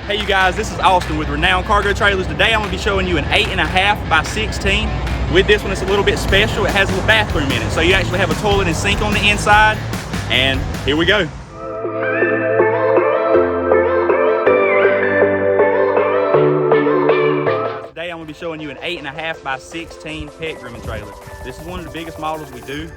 Hey you guys, this is Austin with Renown Cargo Trailers. Today I'm going to be showing you an 8.5 by 16. With this one it's a little bit special. It has a little bathroom in it. So you actually have a toilet and sink on the inside. And here we go. Today I'm going to be showing you an 8.5 by 16 pet grooming trailer. This is one of the biggest models we do.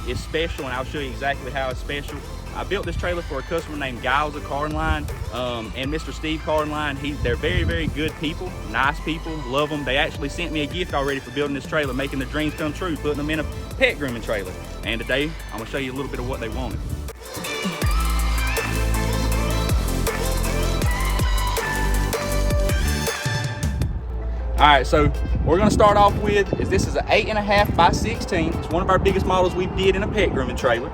It's special and I'll show you exactly how it's special. I built this trailer for a customer named Giles of Carline and Mr. Steve Carline. They're very, very good people, nice people, love them. They actually sent me a gift already for building this trailer, making their dreams come true, putting them in a pet grooming trailer. And today, I'm gonna show you a little bit of what they wanted. All right, so what we're gonna start off with is this is an 8.5 by 16. It's one of our biggest models we did in a pet grooming trailer.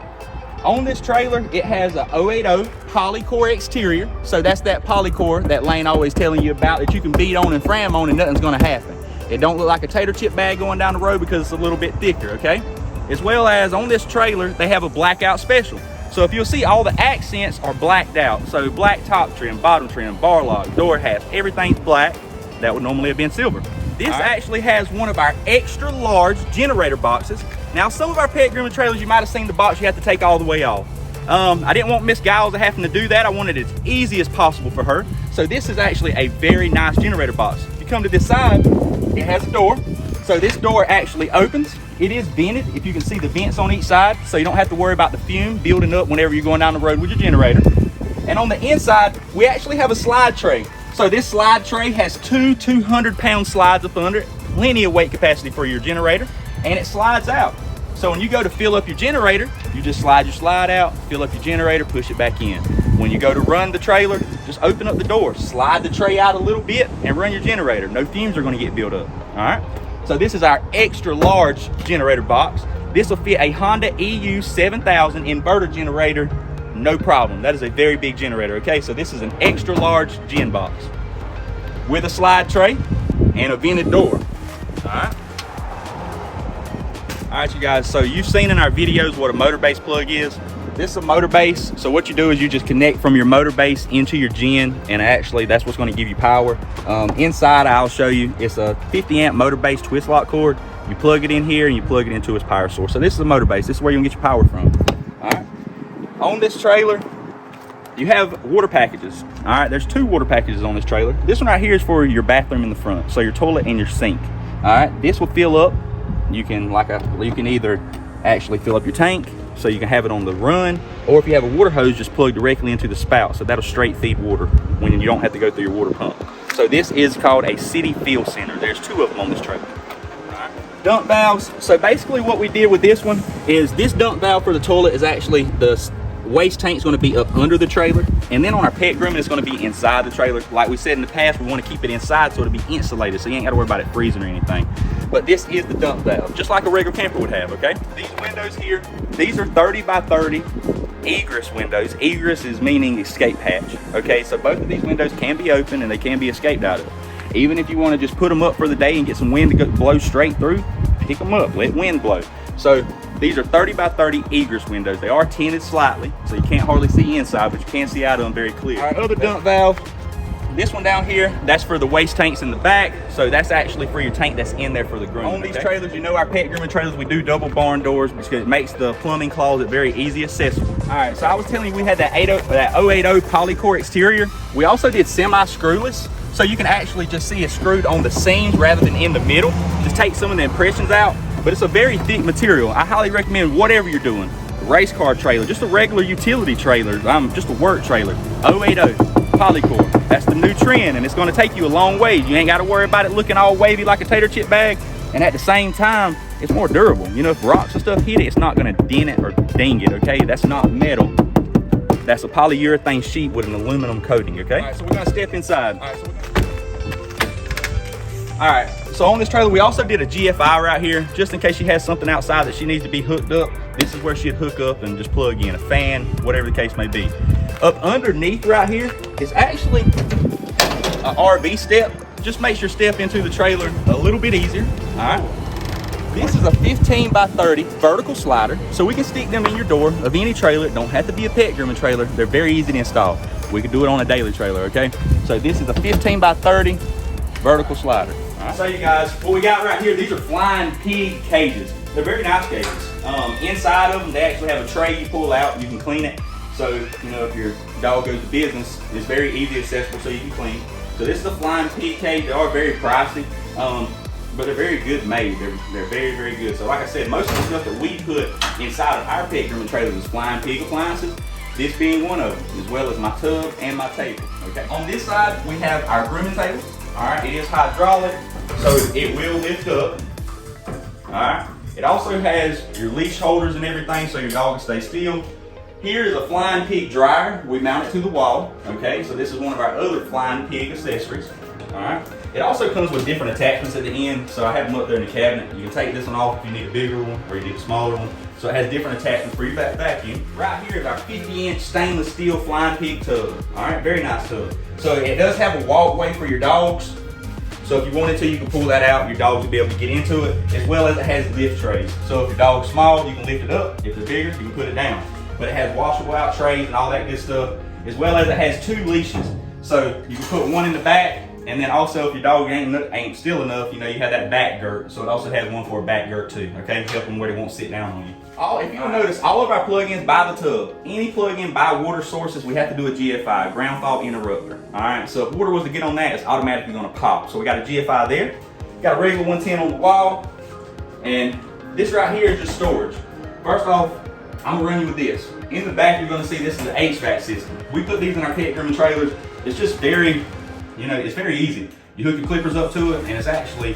On this trailer, it has a 080 polycore exterior. So that's that polycore that Lane always telling you about that you can beat on and fram on and nothing's gonna happen. It don't look like a tater chip bag going down the road because it's a little bit thicker, okay? As well as on this trailer, they have a blackout special. So if you'll see, all the accents are blacked out. So black top trim, bottom trim, bar lock, door hats, everything's black. That would normally have been silver. This actually has one of our extra large generator boxes. Now, some of our pet grooming trailers, you might have seen the box you have to take all the way off. I didn't want Miss Giles having to do that. I wanted it as easy as possible for her. So this is actually a very nice generator box. If you come to this side, it has a door. So this door actually opens. It is vented, if you can see the vents on each side, so you don't have to worry about the fume building up whenever you're going down the road with your generator. And on the inside, we actually have a slide tray. So this slide tray has two 200-pound slides up under it, plenty of weight capacity for your generator, and it slides out. So when you go to fill up your generator, you just slide your slide out, fill up your generator, push it back in. When you go to run the trailer, just open up the door, slide the tray out a little bit, and run your generator. No fumes are gonna get built up, all right? So this is our extra large generator box. This will fit a Honda EU 7000 inverter generator, no problem. That is a very big generator, okay? So this is an extra large gen box with a slide tray and a vented door, all right? All right, you guys, so you've seen in our videos what a motor base plug is. This is a motor base, so what you do is you just connect from your motor base into your gen, and actually that's what's gonna give you power. Inside, I'll show you, it's a 50 amp motor base twist lock cord. You plug it in here and you plug it into its power source. So this is a motor base. This is where you're gonna get your power from, all right? On this trailer, you have water packages. All right, there's two water packages on this trailer. This one right here is for your bathroom in the front, so your toilet and your sink. All right, this will fill up. You can either actually fill up your tank, so you can have it on the run, or if you have a water hose, just plug directly into the spout, so that'll straight feed water when you don't have to go through your water pump. So this is called a city fill center. There's two of them on this trailer. Dump valves. So basically what we did with this one is this dump valve for the toilet is actually the waste tank is going to be up under the trailer, and then on our pet grooming it's going to be inside the trailer. Like we said in the past, we want to keep it inside so it'll be insulated, so you ain't got to worry about it freezing or anything. But this is the dump valve, just like a regular camper would have, okay? These windows here, these are 30 by 30 egress windows. Egress is meaning escape hatch, okay? So both of these windows can be open and they can be escaped out of. Even if you want to just put them up for the day and get some wind to blow straight through, pick them up, let wind blow. So these are 30 by 30 egress windows. They are tinted slightly, so you can't hardly see inside, but you can see out of them very clear. Our other dump valve, this one down here, that's for the waste tanks in the back. So that's actually for your tank that's in there for the grooming. On these trailers, you know our pet grooming trailers, we do double barn doors because it makes the plumbing closet very easy accessible. All right, so I was telling you we had that 080 polycore exterior. We also did semi-screwless. So you can actually just see it screwed on the seams rather than in the middle. Just take some of the impressions out, but it's a very thick material. I highly recommend whatever you're doing. A race car trailer, just a regular utility trailer, just a work trailer. 080 polycore, that's the new trend, and it's gonna take you a long way. You ain't gotta worry about it looking all wavy like a tater chip bag, and at the same time, it's more durable. You know, if rocks and stuff hit it, it's not gonna dent it or ding it, okay? That's not metal. That's a polyurethane sheet with an aluminum coating, okay? All right, so we're gonna step inside. All right, so on this trailer, we also did a GFI right here, just in case she has something outside that she needs to be hooked up. This is where she'd hook up and just plug in a fan, whatever the case may be. Up underneath right here is actually an RV step. Just makes your step into the trailer a little bit easier, all right? This is a 15 by 30 vertical slider, so we can stick them in your door of any trailer. Don't have to be a pet grooming trailer. They're very easy to install. we could do it on a daily trailer, okay? So this is a 15 by 30 vertical slider. All right. So you guys, what we got right here, these are flying pig cages. They're very nice cages. Inside of them, they actually have a tray you pull out, you can clean it. So, you know, if your dog goes to business, it's very easy accessible so you can clean. So this is a flying pig cage. They are very pricey, but they're very good made. They're very, very good. So like I said, most of the stuff that we put inside of our pet grooming trailers is flying pig appliances. This being one of them, as well as my tub and my table, okay? On this side, we have our grooming table. All right, it is hydraulic, so it will lift up. All right, it also has your leash holders and everything, so your dog can stay still. Here is a flying pig dryer. We mount it to the wall, okay? So this is one of our other flying pig accessories, all right? It also comes with different attachments at the end, so I have them up there in the cabinet. You can take this one off if you need a bigger one or you need a smaller one. So it has different attachments for your vacuum. Right here is our 50-inch stainless steel flying pig tub, all right? Very nice tub. So it does have a walkway for your dogs. So if you wanted to, you can pull that out. Your dogs will be able to get into it, as well as it has lift trays. So if your dog's small, you can lift it up. If they're bigger, you can put it down. But it has washable out trays and all that good stuff, as well as it has 2 leashes. So you can put one in the back, and then also if your dog ain't still enough, you know, you have that back girt. So it also has one for a back girt too, okay? Help them where they won't sit down on you. If you'll notice, all of our plugins by the tub, any plug-in by water sources, we have to do a GFI, ground fault interrupter. All right, so if water was to get on that, it's automatically gonna pop. So we got a GFI there, got a regular 110 on the wall, and this right here is just storage. First off, I'm gonna run you with this. In the back, you're gonna see this is an Hvac system. We put these in our pet grooming trailers. It's just very, you know, it's very easy. You hook your clippers up to it, and it's actually,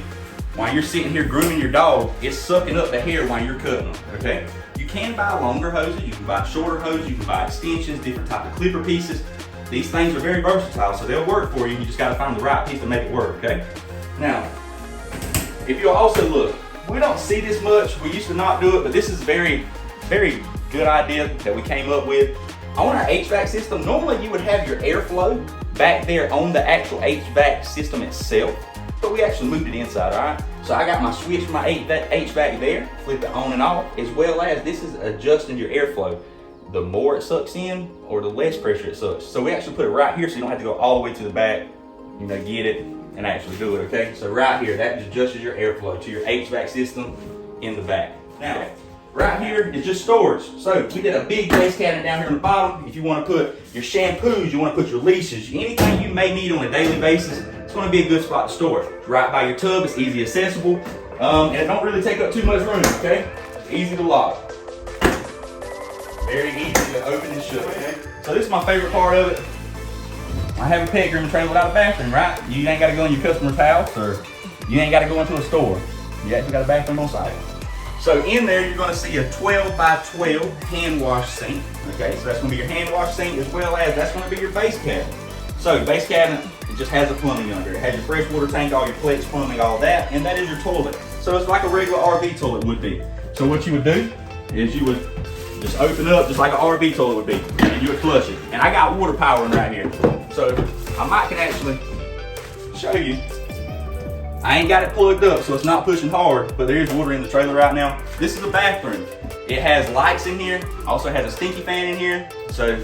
while you're sitting here grooming your dog, it's sucking up the hair while you're cutting them, okay? You can buy longer hoses, you can buy shorter hoses, you can buy extensions, different type of clipper pieces. These things are very versatile, so they'll work for you. You just gotta find the right piece to make it work, okay? Now, if you'll also look, we don't see this much. We used to not do it, but this is very, very good idea that we came up with. On our HVAC system, normally you would have your airflow back there on the actual HVAC system itself, but we actually moved it inside, all right? So I got my switch for my HVAC there, flip it on and off, as well as this is adjusting your airflow. The more it sucks in, or the less pressure it sucks. So we actually put it right here so you don't have to go all the way to the back, you know, get it and actually do it, okay? So right here, that adjusts your airflow to your HVAC system in the back. Now, right here is just storage. So we did a big base cabinet down here on the bottom. If you want to put your shampoos, you want to put your leashes, anything you may need on a daily basis, it's going to be a good spot to store it. It's right by your tub, it's easy accessible, and it don't really take up too much room, okay? It's easy to lock. Very easy to open and shut, okay? So this is my favorite part of it. I have a pet grooming trailer without a bathroom, right? You ain't got to go in your customer's house, or you ain't got to go into a store. You actually got a bathroom on site. So in there, you're gonna see a 12 by 12 hand wash sink. Okay, so that's gonna be your hand wash sink, as well as that's gonna be your base cabinet. So your base cabinet, it just has a plumbing under it. It has your freshwater tank, all your Flex plumbing, all that, and that is your toilet. So it's like a regular RV toilet would be. So what you would do is you would just open up just like an RV toilet would be, and you would flush it. And I got water powering right here. So I might can actually show you. I ain't got it plugged up, so it's not pushing hard, but there is water in the trailer right now. This is a bathroom. It has lights in here, also has a stinky fan in here, so,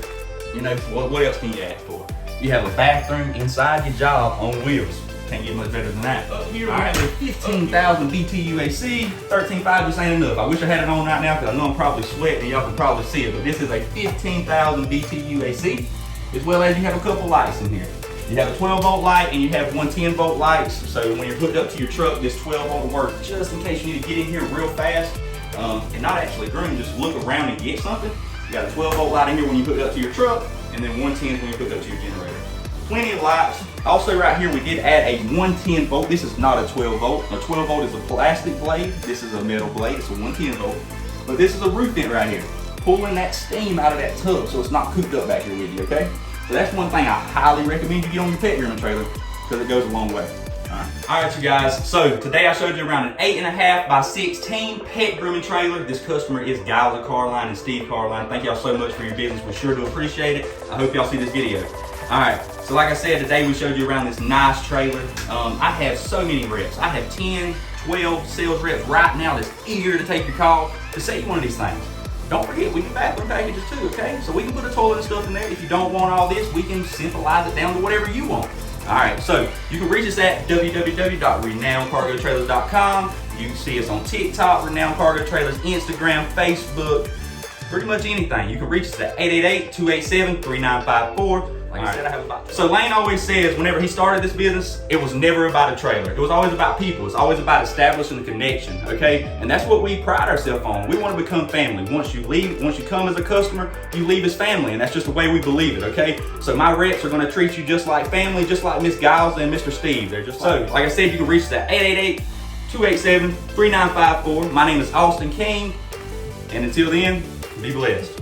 you know, what else can you ask for? You have a bathroom inside your job on wheels. Can't get much better than that. Up here we have a 15,000 BTU AC. 13.5 just ain't enough. I wish I had it on right now because I know I'm probably sweating and y'all can probably see it, but this is a 15,000 BTU AC, as well as you have a couple lights in here. You have a 12 volt light and you have one 10 volt lights. So when you're hooked up to your truck, this 12 volt will work just in case you need to get in here real fast and not actually groom, just look around and get something. You got a 12 volt light in here when you hook it up to your truck, and then 110 when you hook it up to your generator. Plenty of lights. Also right here, we did add a 110 volt. This is not a 12 volt. A 12 volt is a plastic blade. This is a metal blade. It's a 110 volt. But this is a roof vent right here, pulling that steam out of that tub so it's not cooped up back here with you, okay? So that's one thing I highly recommend you get on your pet grooming trailer because it goes a long way. All right, you guys. So today I showed you around an 8.5 by 16 pet grooming trailer. This customer is Giles of Carline and Steve Carline. Thank y'all so much for your business. We sure do appreciate it. I hope y'all see this video. All right. So like I said, today we showed you around this nice trailer. I have so many reps. I have 10, 12 sales reps right now that's eager to take your call to sell you one of these things. Don't forget, we do bathroom packages too, okay? So we can put a toilet and stuff in there. If you don't want all this, we can simplify it down to whatever you want. All right, so you can reach us at www.renowncargotrailers.com. You can see us on TikTok, Renown Cargo Trailers, Instagram, Facebook, pretty much anything. You can reach us at 888-287-3954. Like I said, I have about. So Lane always says whenever he started this business, it was never about a trailer. It was always about people. It's always about establishing a connection, okay? And that's what we pride ourselves on. We want to become family. Once you come as a customer, you leave as family, and that's just the way we believe it, okay? So my reps are going to treat you just like family, just like Miss Giles and Mr. Steve. They're just like I said, you can reach us at 888-287-3954. My name is Austin King, and until then, be blessed.